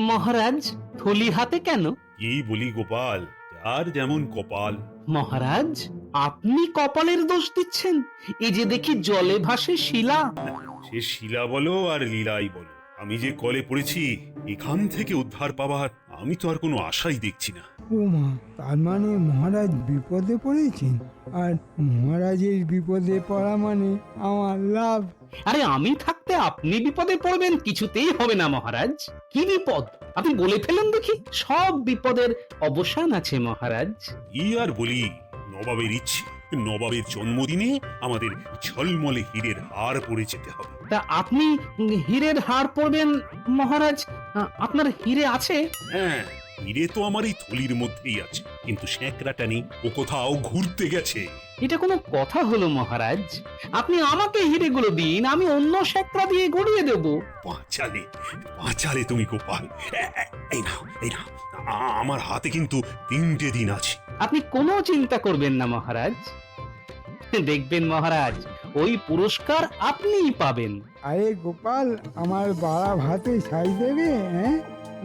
মহারাজ, থলি হাতে কেন? কি বলি গোপাল, যার যেমন কপাল। মহারাজ, আপনি কপালের দোষ দিচ্ছেন। এই যে দেখি জলে ভাসে শিলা। সে শিলা বলো আর লীলাই বলো, আমি যে কলে পড়েছি এখান থেকে উদ্ধার পাবার আমি তো আর কোনো আশাই দেখছি না। ও মা, তার মানে মহারাজ বিপদে পড়েছেন, আর মহারাজের বিপদে পড়া মানে আমার লাভ। আরে আমি থাকতে আপনি বিপদে পড়বেন কিছুতেই হবে না মহারাজ। কি বিপদ আপনি বলে ফেলুন দেখি। সব বিপদের অবসান আছে মহারাজ। কি আর বলি, নবাবের ইচ্ছে, নবাবের জন্মদিনে আমাদের ঝলমলে হীরের হার পরে যেতে হবে। তা আপনি হীরের হার পরবেন মহারাজ? আপনার হীরে আছে? হ্যাঁ, হীরে তো আমার এই থলির মধ্যেই আছে, কিন্তু স্যাঁকড়াটা নেই, ও কোথাও ঘুরতে গেছে। এটা কোনো কথা হলো মহারাজ? আপনি আমাকে হিরেগুলো দিন, আমি অন্য শেকরা দিয়ে গড়িয়ে দেব। বাঁচালে, বাঁচালে তুমি গোপাল। এই নাও, এই নাও। আমার হাতে কিন্তু 3টে দিন আছে। আপনি কোনো চিন্তা করবেন না মহারাজ, দেখবেন মহারাজ ওই পুরস্কার আপনিই পাবেন। আরে গোপাল, আমার বাড়া ভাতে ছাই দেবে? হ্যাঁ,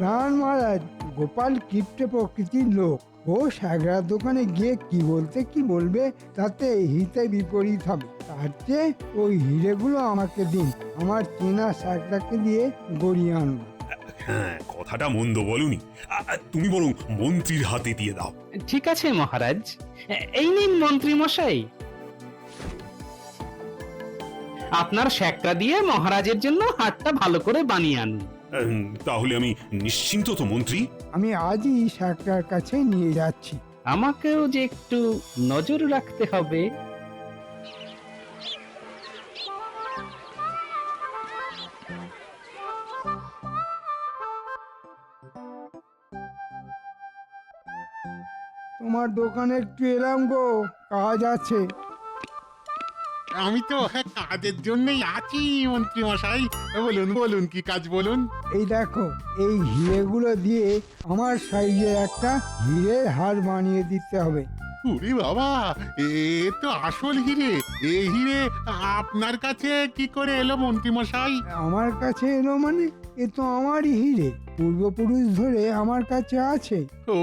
রান মহারাজ, গোপাল কিপ্টে প্রকৃতির লোক। ও সাগরার দোকানে গিয়ে কি বলতে কি বলবে তাতে হিতে বিপরীত হবে। তার চেয়ে ওই হিরেগুলো আমাকে দিন, আমার চেনা সাগরাকে দিয়ে গড়িয়ে আনবো। হ্যাঁ, কথাটা মন্দ বলুনি। তুমি বরং মন্ত্রীর হাতে দিয়ে দাও। ঠিক আছে মহারাজ, এই নিন মন্ত্রী মশাই, আপনার শেকরা দিয়ে মহারাজের জন্য হাটটা ভালো করে বানিয়ে আনুন। তাহলে আমি নিশ্চিন্ত তো মন্ত্রী? আমি আজই সাগরার কাছে নিয়ে যাচ্ছি। আমাকেও যে একটু নজর রাখতে হবে। তোমার দোকানে একটু এলাম গো, কাজ আছে। আমি তো কাজের জন্যই আছি মন্ত্রী মশাই। বলুন বলুন, কি কাজ বলুন। এই দেখো, এই হিরেগুলো দিয়ে আমার সাইজের একটা হিরের হার বানিয়ে দিতে হবে। ওরে বাবা, এ তো আসল হিরে। এই হিরে আপনার কাছে কি করে এলো মন্ত্রী মশাই? আমার কাছে এলো মানে, এ তো আমারই হিরে, পূর্বপুরুষ ধরে আমার কাছে আছে। ও,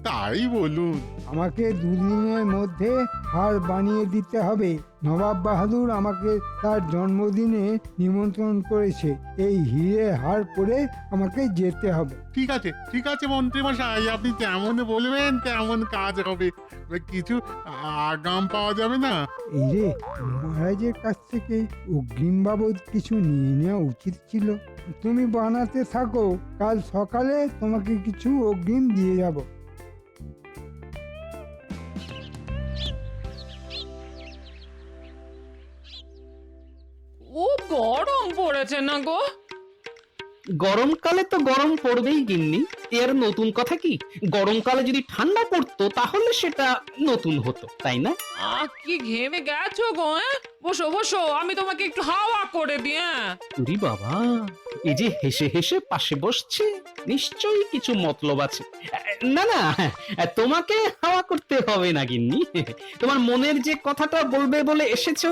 তাই বলুন। আমাকে দুদিনের মধ্যে হার বানিয়ে দিতে হবে। নবাব বাহাদুর আমাকে তার জন্মদিনে নিমন্ত্রণ করেছে। এই হিরে হার পরে আমাকে যেতে হবে। ঠিক আছে ঠিক আছে মন্ত্রী মশাই, আপনি যেমন বলবেন তেমন কাজ হবে। কিছু আগাম পাওয়া যাবে না? এই রে, মহারাজের কাছ থেকে অগ্রিম বাবদ কিছু নিয়ে নেওয়া উচিত ছিল। তুমি বানাতে থাকো, কাল সকালে তোমাকে কিছু অগ্রিম দিয়ে যাব। ও গরম পড়েছে না গো? গরমকালে তো গরম পড়বেই গিন্নি, এর নতুন কথা কি? গরমকালে যদি ঠান্ডা পড়তো তাহলে সেটা নতুন হতো, তাই না? কি ঘেমে গেছো গো? বসো বসো, আমি তোমাকে একটু হাওয়া করে দিই। উরি বাবা, এই যে হেসে হেসে পাশে বসছে, নিশ্চয়ই কিছু মতলব আছে। না না, তোমাকে হাওয়া করতে হবে না গিন্নি, তোমার মনের যে কথাটা বলবে বলে এসেছো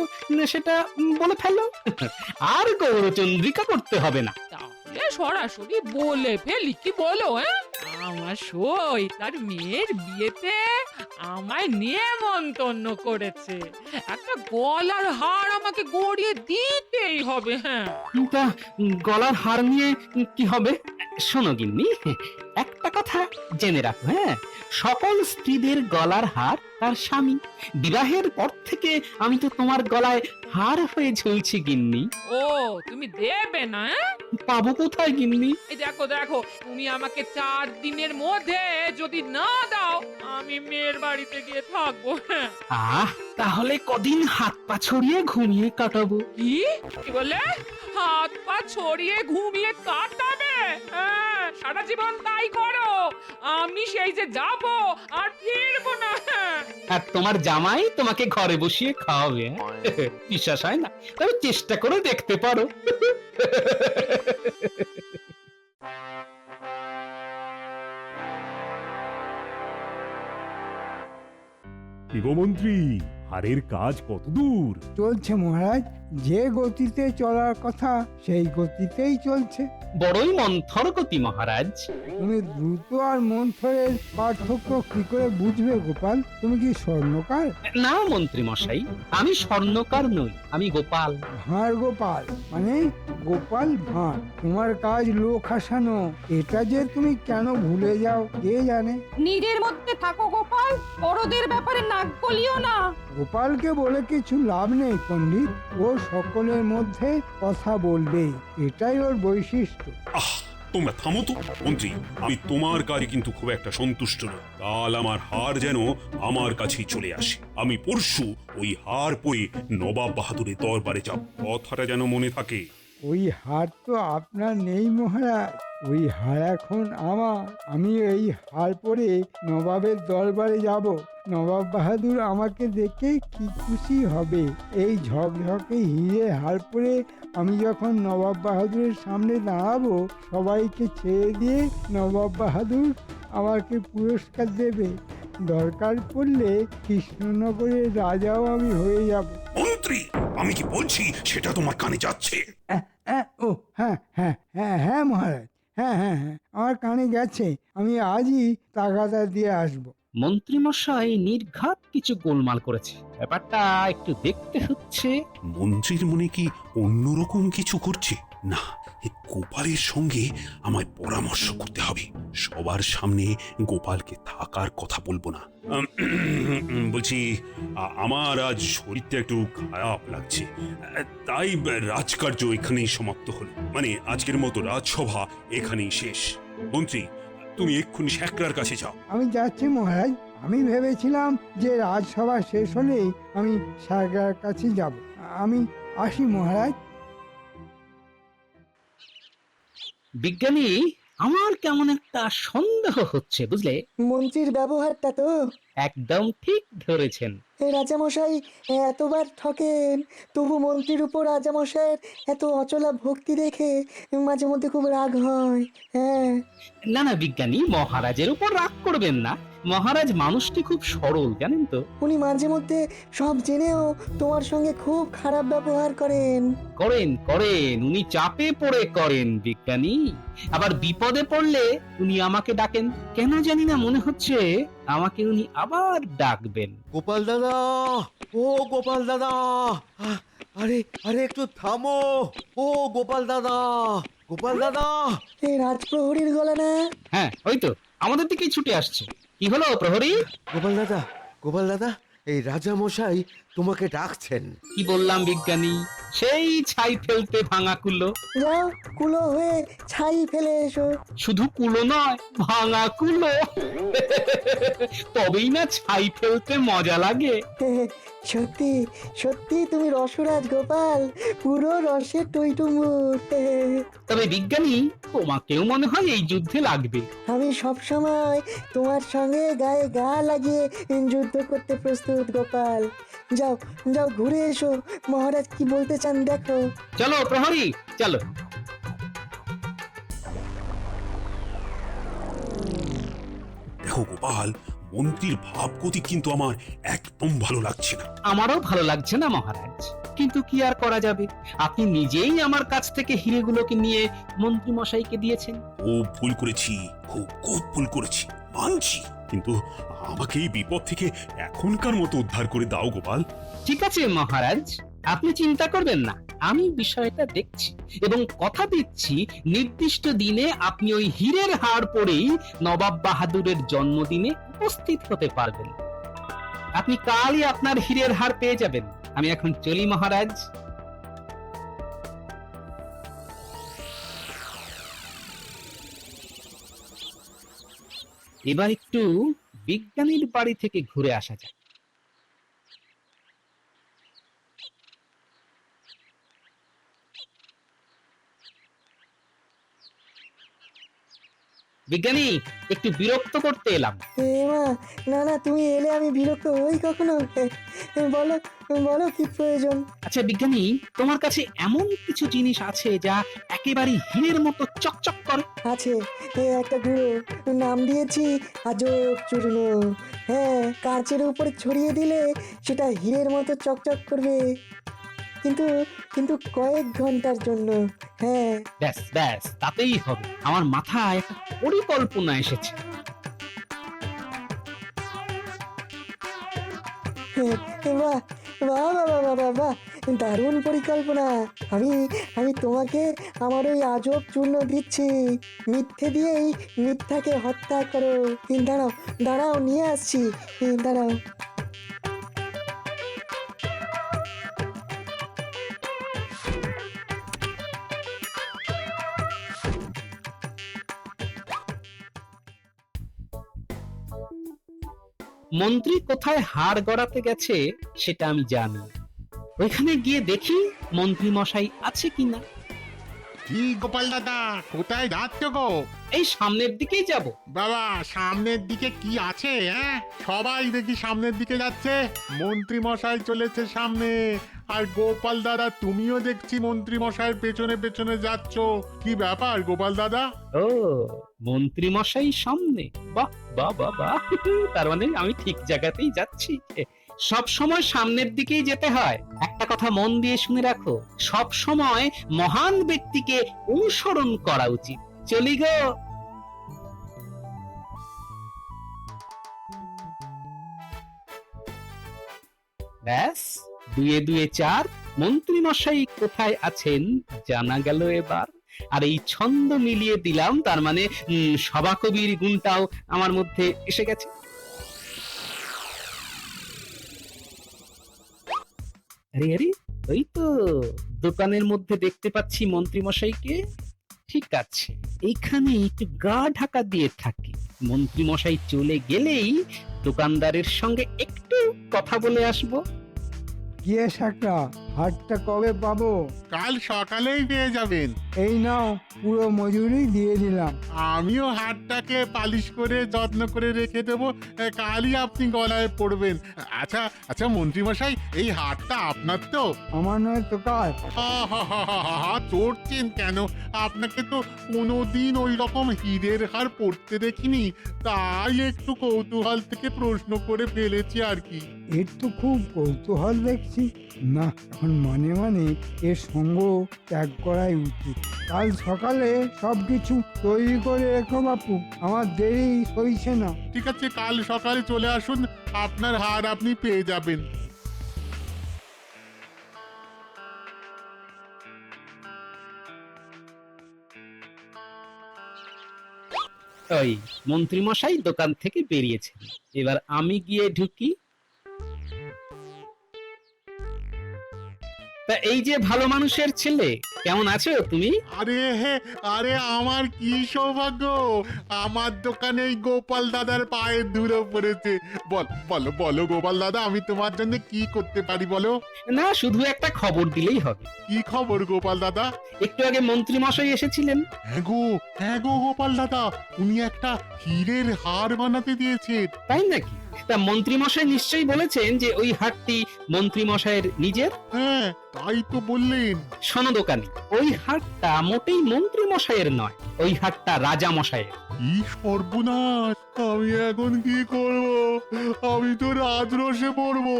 সেটা বলে ফেলো, আর গৌরচন্দ্রিকা করতে হবে না। তাহলে সরাসরি বলে ফেলি, কি বলো? আমার সই তার মেয়ের বিয়েতে আমায় নেমন্তন্ন করেছে। একটা গলার হার আমাকে গড়িয়ে দিতেই হবে। হ্যাঁ, তা গলার হার নিয়ে কি হবে? শোনো গিন্নি, একটা কথা জেনে রাখো, হ্যাঁ, সকল স্ত্রীদের গলার হার তার স্বামী। বিবাহের পর থেকে আমি তো তোমার গলায় হার হয়ে ঝুলছি গিন্নি। ও তুমি দেবে না? পাবো কোথায় গিন্নি? এই দেখো দেখো, তুমি আমাকে 4 দিনের মধ্যে যদি না দাও, আমি মেয়ের বাড়িতে গিয়ে থাকবো। হ্যাঁ। তাহলে কদিন হাত পা ছড়িয়ে ঘুমিয়ে কাটাবো। কি কি বলে? হাত পা ছড়িয়ে ঘুমিয়ে কাটাবে? হ্যাঁ, সারা জীবন তাই করো। আমি সেই যে যাব আর ফিরবো না। হ্যাঁ। আর তোমার জামাই তোমাকে ঘরে বসিয়ে খাওয়াবে, বিশ্বাস হয় না? তবে চেষ্টা করে দেখতে পারো। মন্ত্রী, হারের কাজ কত দূর? চলছে মহারাজ, যে গতিতে চলার কথা সেই গতিতেই চলছে। বড়ই মন্থর গতি মহারাজ। তুমি দ্রুত আর মন্থরের পার্থক্য কি করে বুঝবে গোপাল? তুমি কি স্বর্ণকার? না মন্ত্রী মশাই, আমি স্বর্ণকার নই, আমি গোপাল। ভাঁড় গোপাল মানে গোপাল ভাঁড়। তোমার কাজ লোক হাসানো। এটা যে তুমি কেন ভুলে যাও কে জানে। নিজের মধ্যে থাকো গোপাল, বড়দের ব্যাপারে নাক গলিও না। গোপালকে বলে কিছু লাভ নেই পণ্ডিত, ও সকলের মধ্যে কথা বলবে, এটাই ওর বৈশিষ্ট্য। আহ, তোমরা থামো তো। মন্ত্রী, আমি তোমার কাজে কিন্তু খুব একটা সন্তুষ্ট নই। কাল আমার হার যেন আমার কাছেই চলে আসে। আমি পরশু ওই হার পরে নবাব বাহাদুরের দরবারে যাব, কথাটা যেন মনে থাকে। ওই হার তো আপনার নেই মহারাজ, ওই হার এখন আমার। আমি এই হার পরে নবাবের দরবারে যাব। নবাব বাহাদুর আমাকে দেখে কি খুশি হবে। এই ঝকঝকে হিরে হার পরে আমি যখন নবাব বাহাদুরের সামনে দাঁড়াবো, সবাইকে ছেড়ে দিয়ে নবাব বাহাদুর আমাকে পুরস্কার দেবে। দরকার পড়লে কৃষ্ণনগরের রাজাও আমি হয়ে যাব। মন্ত্রী, আমি কি বলছি সেটা তোমার কানে যাচ্ছে? ও হ্যাঁ হ্যাঁ হ্যাঁ হ্যাঁ মহারাজ, হ্যাঁ হ্যাঁ হ্যাঁ আমার কানে গেছে। আমি আজই তাগাদা দিয়ে আসব। মন্ত্রী মশাই নির্ঘাত কিছু গোলমাল করেছে, ব্যাপারটা একটু দেখতে হচ্ছে। মন্ত্রীর মনে কি অন্যরকম কিছু করছে? না, এই গোপালের সঙ্গে আমায় পরামর্শ করতে হবে। সবার সামনে গোপালকে থাকার কথা বলবো না। বলছি, আমার আজ শরীরটা একটু খারাপ লাগছে, তাই রাজকার্য এখানেই সমাপ্ত হলো। মানে আজকের মতো রাজসভা এখানেই শেষ। মন্ত্রী, তুমি এক্ষুনি শ্যাকরার কাছে যাও। আমি যাচ্ছি মহারাজ। আমি ভেবেছিলাম যে রাজসভা শেষ হলেই আমি সাগরার কাছে যাব। আমি আসি মহারাজ। বিজ্ঞানী, আমার কেমন একটা সন্দেহ হচ্ছে বুঝলে। মন্ত্রীর ব্যবহারটা তো একদম ঠিক ধরেছেন। রাজামশাই এতবার ঠকেন, তবু মন্ত্রীর উপর রাজামশাইয়ের এত অচলা ভক্তি দেখে মাঝে মধ্যে খুব রাগ হয়। হ্যাঁ, না না বিজ্ঞানী, মহারাজের উপর রাগ করবেন না। মহারাজ মানুষটি খুব সরল, জানেন তো। উনি মাঝে মধ্যে সব জেনেও তোমার সঙ্গে খুব খারাপ ব্যবহার করেন। করেন করেন, উনি চাপে পড়ে করেন বিজ্ঞানী। আবার বিপদে পড়লে উনি আমাকে ডাকেন। কেন জানি না মনে হচ্ছে আমাকে উনি আবার ডাকবেন। গোপাল দাদা, ও গোপাল দাদা, আরে আরে একটু থামো। ও গোপাল দাদা, গোপাল দাদা। এই রাজপ্রহরীর গলা না? হ্যাঁ, ওই তো আমাদের দিকেই ছুটে আসছে। কি হলো প্রহরী? গোপাল দাদা, গোপাল দাদা, এই রাজা মশাই তোমাকে ডাকছেন। কি বললাম বিজ্ঞানী, সেই ছাই ফেলতে ভাঙা কুলো। যাও, কুলো হয়ে ছাই ফেলে এসো। শুধু কুলো নয়, ভাঙা কুলো। তবেই না ছাই ফেলতে মজা লাগে। সত্যি সত্যি তুমি রসরাজ গোপাল, পুরো রসে টইটুম্বুর। তবে বিজ্ঞানী, তোমাকেও মনে হয় এই যুদ্ধে লাগবে। আমি সব সময় তোমার সঙ্গে গায়ে গা লাগিয়ে যুদ্ধ করতে প্রস্তুত গোপাল। যাও যাও, ঘুরে এসো, মহারাজ কি বলতে চান দেখো। চলো প্রহরী, চলো। দেখো গোপাল, মন্ত্রীর ভাবগতি কিন্তু আমার একদম ভালো লাগছে না। আমারও ভালো লাগছে না মহারাজ, কিন্তু কি আর করা যাবে। আপনি নিজেই আমার কাছ থেকে হিরেগুলোকে নিয়ে মন্ত্রী মশাইকে দিয়েছেন। খুব ভুল করেছি, খুব খুব ভুল করেছি, মানছি। কিন্তু আমাকে এই বিপদ থেকে এখনকার মতো উদ্ধার করে দাও গোপাল। ঠিক আছে মহারাজ, আপনি চিন্তা করবেন না, আমি বিষয়টা দেখছি এবং কথা দিচ্ছি নির্দিষ্ট দিনে আপনি ওই হীরের হার পরেই নবাব বাহাদুরের জন্মদিনে উপস্থিত হতে পারবেন। আপনি কালই আপনার হীরের হার পেয়ে যাবেন। আমি এখন চলি মহারাজ। এবার একটু বিজ্ঞানীর বাড়ি থেকে ঘুরে আসা যাক। বিজ্ঞানী, একটু বিরক্ত করতে এলাম। মা, না না, তুমি এলে আমি বিরক্ত হই কখনো? বলো বলো কি প্রয়োজন? আচ্ছা বিজ্ঞানী, তোমার কাছে এমন কিছু জিনিস আছে যা একেবারে হীরের মতো চকচক করে? আছে, একটা গুঁড়ো, নাম দিয়েছি আজব চূর্ণ। হ্যাঁ, কাচের উপরে ছড়িয়ে দিলে সেটা হীরের মতো চকচক করবে। কিন্তু কিন্তু কয়েক ঘন্টার জন্য। হ্যাঁ। ব্যাস ব্যাস, তাতেই হবে। আমার মাথায় একটা পরিকল্পনা এসেছে। বাহ বাহ বাহ বাহ বাহ বাহ বাহ, দারুণ পরিকল্পনা। আমি আমি তোমাকে আমার ওই আজব চূর্ণ দিচ্ছি। মিথ্যে দিয়েই মিথ্যাকে হত্যা করো। দাঁড়াও দাঁড়াও, নিয়ে আসছি। দাঁড়াও। মন্ত্রী কোথায় হাড় গড়াতে গেছে সেটা আমি জানি। ওইখানে গিয়ে দেখি মন্ত্রী মশাই আছে কিনা। কি গোপাল দাদা, কোথায় যাচ্ছ গো? এই সামনের দিকেই যাব। বাবা, সামনের দিকে কি আছে? হ্যাঁ, সবাই দেখি সামনের দিকে যাচ্ছে। মন্ত্রী মশাই চলেছে সামনে, আর গোপাল দাদা তুমিও দেখছি মন্ত্রী মশাইয়ের পেছনে পেছনে যাচ্ছ। কি ব্যাপার গোপাল দাদা? ও, মন্ত্রী মশাই সামনে। বাহ বাহ বাহ বাহ, তার মানে আমি ঠিক জায়গাতেই যাচ্ছি। সব সময় সামনের দিকেই যেতে হয়। একটা কথা মন দিয়ে শুনে রাখো, সব সময় মহান ব্যক্তিকে অনুসরণ করা উচিত। চলি গো। ব্যাস, দুয়ে দুয়ে চার। মন্ত্রী মশাই কোথায় আছেন জানা গেল এবার। আর এই ছন্দ মিলিয়ে দিলাম, তার মানে সভাকবির গুণটাও আমার মধ্যে এসে গেছে। আরে আরে, ওই তো দোকানের মধ্যে দেখতে পাচ্ছি মন্ত্রী মশাইকে। ঠিক আছে, এইখানে একটু গা ঢাকা দিয়ে থাকি। মন্ত্রী মশাই চলে গেলেই দোকানদারের সঙ্গে একটু কথা বলে আসবো। গিয়ে শাকরা, হাটটা কবে পাবো? কাল সকালেই পেয়ে যাবেন। এই নাও, পুরো মজুরি দিয়ে দিলাম। আমিও হাতটাকে পালিশ করে যত্ন করে রেখে দেবো, কালই আপনি গলায় পড়বেন। আচ্ছা আচ্ছা মন্ত্রী মশাই, এই হাটটা আপনার তো? আমার নয় তো কার। চড়ছেন কেন? আপনাকে তো কোনোদিন ওই রকম হীরের হার পড়তে দেখিনি, তাই একটু কৌতূহল থেকে প্রশ্ন করে ফেলেছি আর কি। এর তো খুব কৌতূহল দেখছি। না, এখন মানে মানে এর সঙ্গ ত্যাগ করাই উচিত। কাল সকালে সবকিছু তৈরি করে রেখো বাপু, আমার দেরি সইছে না। ঠিক আছে, কাল সকালে চলে আসুন, আপনার হার আপনি পেয়ে যাবেন। ওই মন্ত্রী মশাই দোকান থেকে বেরিয়েছেন, এবার আমি গিয়ে ঢুকি। তা এই যে ভালো মানুষের ছেলে, কেমন আছো তুমি? আরে আমার কি সৌভাগ্য, আমার দোকানে এই গোপাল দাদার পায়ের ধুলো পড়েছে। বলো বলো গোপাল দাদা, আমি তোমার জন্য কি করতে পারি বলো? না, শুধু একটা খবর দিলেই হবে। কি খবর গোপাল দাদা? একটু আগে মন্ত্রী মশাই এসেছিলেন। হ্যাঁ গো গোপাল দাদা, উনি একটা হীরের হার বানাতে দিয়েছেন। তাই নাকি? তা মন্ত্রী মশাই নিশ্চয়ই বলেছেন যে ওই হারটি মন্ত্রী মশাইয়ের নিজের। হ্যাঁ, তাই তো বললেন। শোনো দোকানি, ওই হারটা মোটেই মন্ত্রী মশাইয়ের নয়, ওই হারটা রাজা মশাইয়ের। কি সর্বনাশ, আমি এখন কি করব? আমি তো রাজরোষে পড়বো।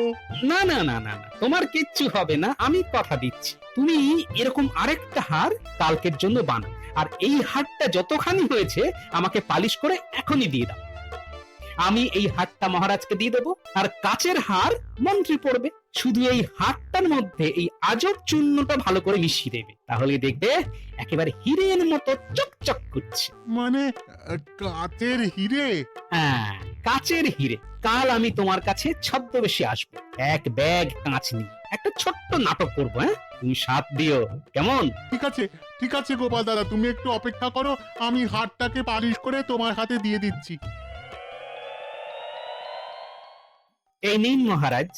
না না না না না, তোমার কিচ্ছু হবে না, আমি কথা দিচ্ছি। তুমি এরকম আরেকটা হার কালকের জন্য বানাও, আর এই হারটা যতখানি হয়েছে আমাকে পালিশ করে এখনই দিয়ে দাও। আমি এই হারটা মহারাজকে দিয়ে দেবো, আর কাচের হার মন্ত্রী পড়বে। শুধু এই হারটার মধ্যে এই আজব চূর্ণটা ভালো করে মিশিয়ে দেবে, তাহলে দেখবে একেবারে হীরের মতো চকচক করছে। মানে কাচের হিরে? হ্যাঁ, কাচের হিরে। কাল আমি তোমার কাছে ছদ্মবেশে আসবো, এক ব্যাগ কাঁচ নিয়ে একটা ছোট্ট নাটক করবো। হ্যাঁ, তুমি সাথ দিও, কেমন? ঠিক আছে গোপাল দাদা, তুমি একটু অপেক্ষা করো, আমি হারটাকে পালিশ করে তোমার হাতে দিয়ে দিচ্ছি। এই নিন মহারাজ,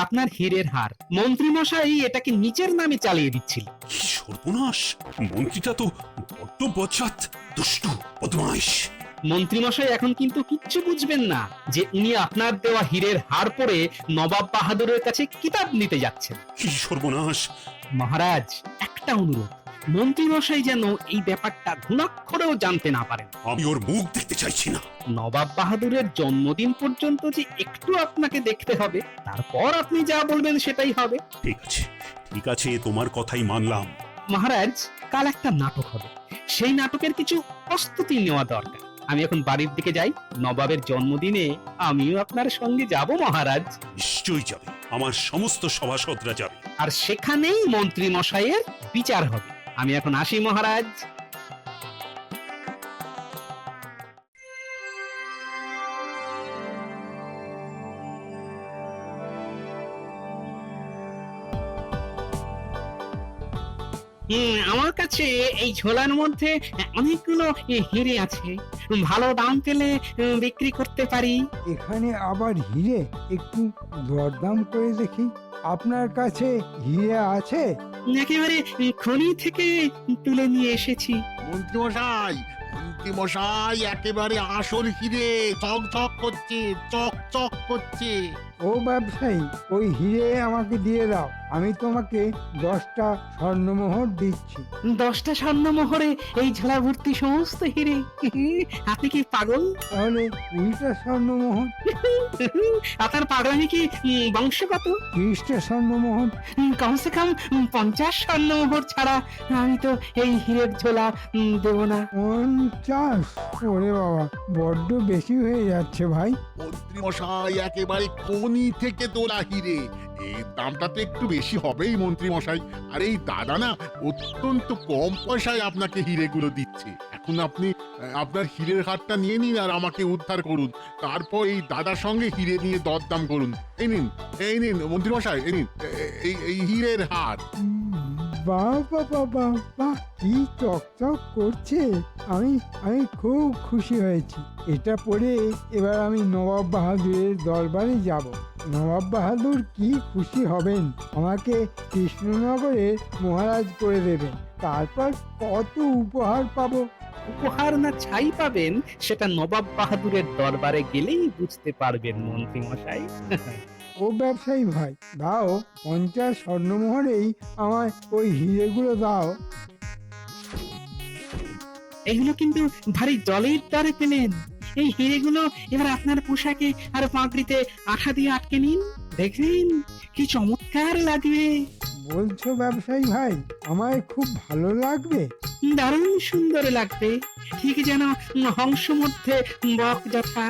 আপনার হীরের হার। মন্ত্রী মশাই এটাকে নিচের নামে চালিয়ে দিচ্ছিল। কি সর্বনাশ! মন্ত্রীটা তো বড্ড বজ্জাত, দুষ্টু, বদমাইশ। মন্ত্রী মশাই এখন কিন্তু কিচ্ছু বুঝবেন না যে উনি আপনার দেওয়া হীরের হার পরে নবাব বাহাদুরের কাছে কিতাব নিতে যাচ্ছেন। কি সর্বনাশ! মহারাজ, একটা অনুরোধ, মন্ত্রী মশাই যেন এই ব্যাপারটা ঘুণাক্ষরেও জানতে না পারেন। আমি ওর মুখ দেখতে চাইছি না। নবাব বাহাদুরের জন্মদিন পর্যন্ত যে একটু আপনাকে দেখতে হবে, তারপর আপনি যা বলবেন সেটাই হবে। ঠিক আছে, ঠিক আছে, তোমার কথাই মানলাম। মহারাজ, কাল একটা নাটক হবে, সেই নাটকের কিছু প্রস্তুতি নেওয়া দরকার। আমি এখন বাড়ির দিকে যাই। নবাবের জন্মদিনে আমিও আপনার সঙ্গে যাব মহারাজ। নিশ্চয়ই যাবে, আমার সমস্ত সভাসদরা যাবে। আর সেখানেই মন্ত্রী মশাইয়ের বিচার হবে। আমি এখন আসি মহারাজ। আমার কাছে এই ঝোলার মধ্যে অনেকগুলো হিরে আছে, ভালো দাম পেলে বিক্রি করতে পারি। এখানে আবার হিরে, একটু দরদাম করে দেখি। আপনার কাছে হিরে আছে? একেবারে খনি থেকে তুলে নিয়ে এসেছি। মন্ত্রীমশাই, মন্ত্রীমশাই, একেবারে আসল হিরে, চকচক করছে, চকচক করছে। ও ব্যবসায়ী, ওই হিরে আমাকে দিয়ে দাও, আমি তোমাকে 10টা স্বর্ণমোহর দিচ্ছি। 10টা স্বর্ণমোহরে এই ঝোলা ভর্তি সমস্ত হিরে? আপনি কি পাগল? তাহলে 20টা স্বর্ণমোহর, আপনার পাগলামি কি বংশগত? 30টা স্বর্ণমোহর, কমসে কম 50 স্বর্ণমোহর ছাড়া আমি তো এই হিরের ঝোলা দেব না। 50? ওরে বাবা, বড্ড বেশি হয়ে যাচ্ছে ভাই। মন্ত্রীমশাই, একেবারে খনি থেকে তোলা হিরে, এর দামটা তো একটু বেশি হবেই মন্ত্রীমশাই। আর এই দাদা না অত্যন্ত কম পয়সায় আপনাকে হিরেগুলো দিচ্ছে। এখন আপনি আপনার হিরের হারটা নিয়ে নিন আর আমাকে উদ্ধার করুন, তারপর এই দাদার সঙ্গে হিরে নিয়ে দরদাম করুন। এই নিন মন্ত্রীমশাই, এই নিন এই হিরের হার। বাহ বাহ বাহ বাহ বাহ, কি চকচক করছে। আমি আমি খুব খুশি হয়েছি। এটা পরে এবার আমি নবাব বাহাদুরের দরবারে যাব। নবাব বাহাদুর কি খুশি হবেন, আমাকে কৃষ্ণনগরের মহারাজ করে দেবেন। তারপর কত উপহার পাবো। উপহার না ছাই পাবেন সেটা নবাব বাহাদুরের দরবারে গেলেই বুঝতে পারবেন মন্ত্রী মশাই। ও ব্যবসায়ী ভাই, দাও 50 স্বর্ণমোহরেই আমার ওই হিরেগুলো দাও। এগুলো কিন্তু ভারী জলের দরে পেলেন। এই হিরেগুলো এবার আপনার পোশাকে আর পাগড়িতে আঠা দিয়ে আটকে নিন, দেখবেন কি চমৎকার লাগবে। বলছো ব্যবসায়ী ভাই, আমায় খুব ভালো লাগবে? দারুণ সুন্দর লাগবে, ঠিক যেন হংস মধ্যে বক যথা।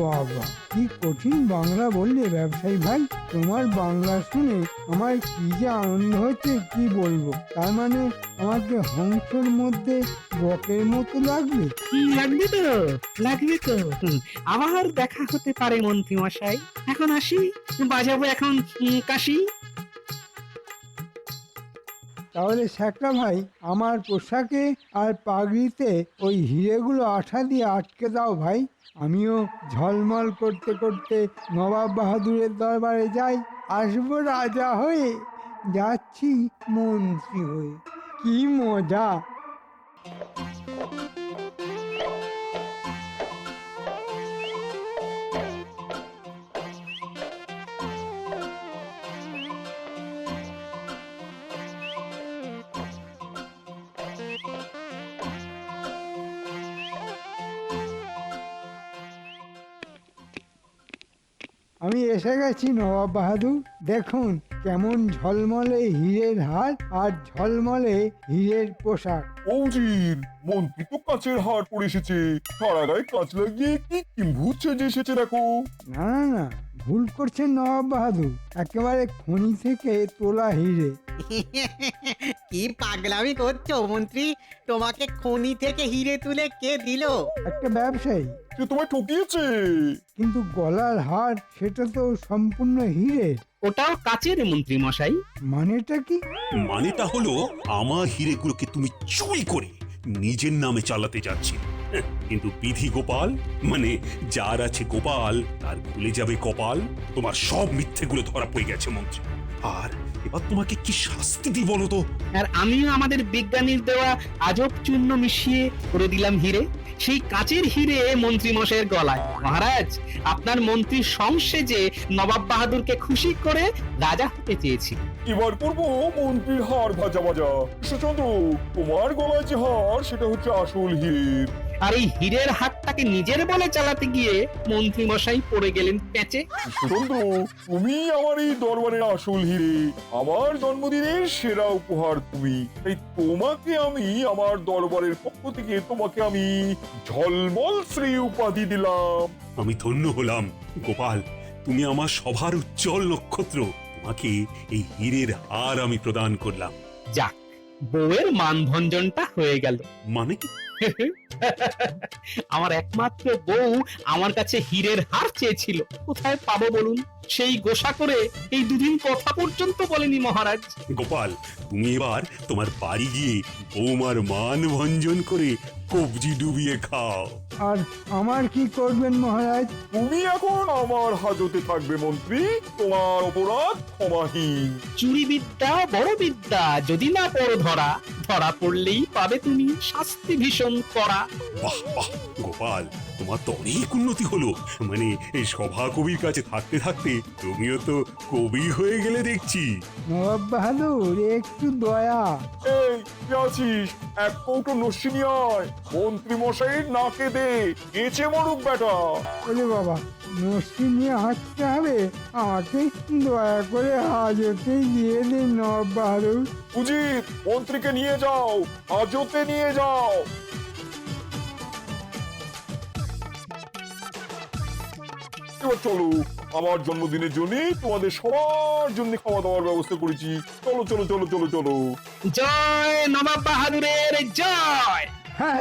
বাবা, কি কঠিন বাংলা বললে ব্যবসায়ী ভাই। তোমার বাংলা শুনে আমার কি যে আনন্দ হচ্ছে কি বলবো। তার মানে আমাকে হংসের মধ্যে বকের মতো লাগবে? লাগবে তো, লাগবে তো। আবার দেখা হতে পারে মন্ত্রী মশাই। এখন আসি, বাজাবো এখন কাশি। তাহলে শ্যাকরা ভাই, আমার পোশাকে আর পাগড়িতে ওই হিরেগুলো আঠা দিয়ে আটকে দাও ভাই। আমিও ঝলমল করতে করতে নবাব বাহাদুরের দরবারে যাই। আসবো রাজা হয়ে, যাচ্ছি মন্ত্রী হয়ে। কি মজা! আমি এসে গেছি নবাব বাহাদুর। দেখুন কেমন ঝলমলে হীরের হার আর ঝলমলে হীরের পোশাক। অজির মন্ত্রী তো কাচের হার পরে এসেছে, সারা গায়ে কাচ লাগিয়ে কি কিম্ভূত সেজে এসেছে দেখো। না না না, ভুল করছেন নবাব বাহাদুর, একেবারে খনি থেকে তোলা হিরে। কি পাগলামি করছো মন্ত্রী? তোমাকে খনি থেকে হিরে তুলে কে দিল? একটা ব্যবসায়ী। সে তোমায় ঠকিয়েছে। কিন্তু গলার হার সেটা তো সম্পূর্ণ হিরে। ওটাও কাচের মন্ত্রী মশাই। মানেটা কি? মানেটা হলো আমার হিরেগুলোকে তুমি চুরি করে নিজের নামে চালাতে যাচ্ছি। কিন্তু বিধি গোপাল, মানে যার আছে গোপাল তার খুলে যাবে কপাল। তোমার সব মিথ্যেগুলো ধরা পড়ে গেছে মন্ত্রী। আর এবার তোমাকে কি শাস্তি দিই বলো তো? আর আমিও আমাদের বিজ্ঞানীর দেওয়া আজব চূর্ণ মিশিয়ে করে দিলাম হিরে। সেই কাচের হিরে মন্ত্রী মশাইয়ের গলায়। মহারাজ, আপনার মন্ত্রী সংসেজে নবাব বাহাদুরকে খুশি করে রাজা হতে চেয়েছি। এবার করবো মন্ত্রীর হার ভাজা ভাজা। কৃষ্ণচন্দ্র, তোমার গলায় যে হার সেটা হচ্ছে আসল হিরের। আর এই হীরের হাটটাকে নিজের বলে চালাতে গিয়ে মন্ত্রী মশাই পড়ে গেলেন প্যাঁচে। সুতন্ত্র, তুমি আমার এই দরবারের আসল হিরে, আমার জন্মদিনের সেরা উপহার তুমি। তাই তোমাকে আমি আমার দরবারের পক্ষ থেকে তোমাকে আমি ঝলমল শ্রী উপাধি দিলাম। আমি ধন্য হলাম গোপাল, তুমি আমার সভার উজ্জ্বল নক্ষত্র। তোমাকে এই হীরের হার আমি প্রদান করলাম। যাক, বউয়ের মানভঞ্জনটা হয়ে গেল। মানে আমার একমাত্র বউ আমার কাছে হীরের হার চেয়েছিল, কোথায় পাবো বলুন? সেই গোসা করে এই দুদিন কথা পর্যন্ত বলেনি মহারাজ। গোপাল, তুমি এবার তোমার বাড়ি গিয়ে বৌমার মান ভঞ্জন করে কবজি ডুবিয়ে খাও। আর আমার কি করবেন মহারাজ? তুমি এখন আমার হাজতে থাকবে মন্ত্রী, তোমার অপরাধ ক্ষমাহীন। চুরি বিদ্যা বড় বিদ্যা, যদি না পড়ো ধরা, ধরা পড়লেই পাবে তুমি শাস্তি ভীষণ করা। বাহ বাহ গোপাল, তোমার তো অনেক উন্নতি হলো। মানে এই সভা কবির কাছে থাকতে থাকতে তুমিও তো কবি হয়ে গেলে দেখছি। নবাব বাহাদুর, একটু দয়া। এই কে আছিস? এক কৌটো নস্যি নিয়ে আয়, মন্ত্রী মশাইয়ের নাকে দে, এঁচে মরুক বেটা। ওরে বাবা, নস্যি নিয়ে হাঁটতে হবে? আমাকে দয়া করে হাজতে দিয়ে দিন নবাব বাহাদুর। উজিত, মন্ত্রীকে নিয়ে যাও, হাজতে নিয়ে যাও। এবার চলো, আমার জন্মদিনের জন্য তোমাদের সবার জন্য খাওয়া দাওয়ার ব্যবস্থা করেছি। চলো চলো চলো চলো চলো। জয় নবাব বাহাদুরের জয়। হ্যাঁ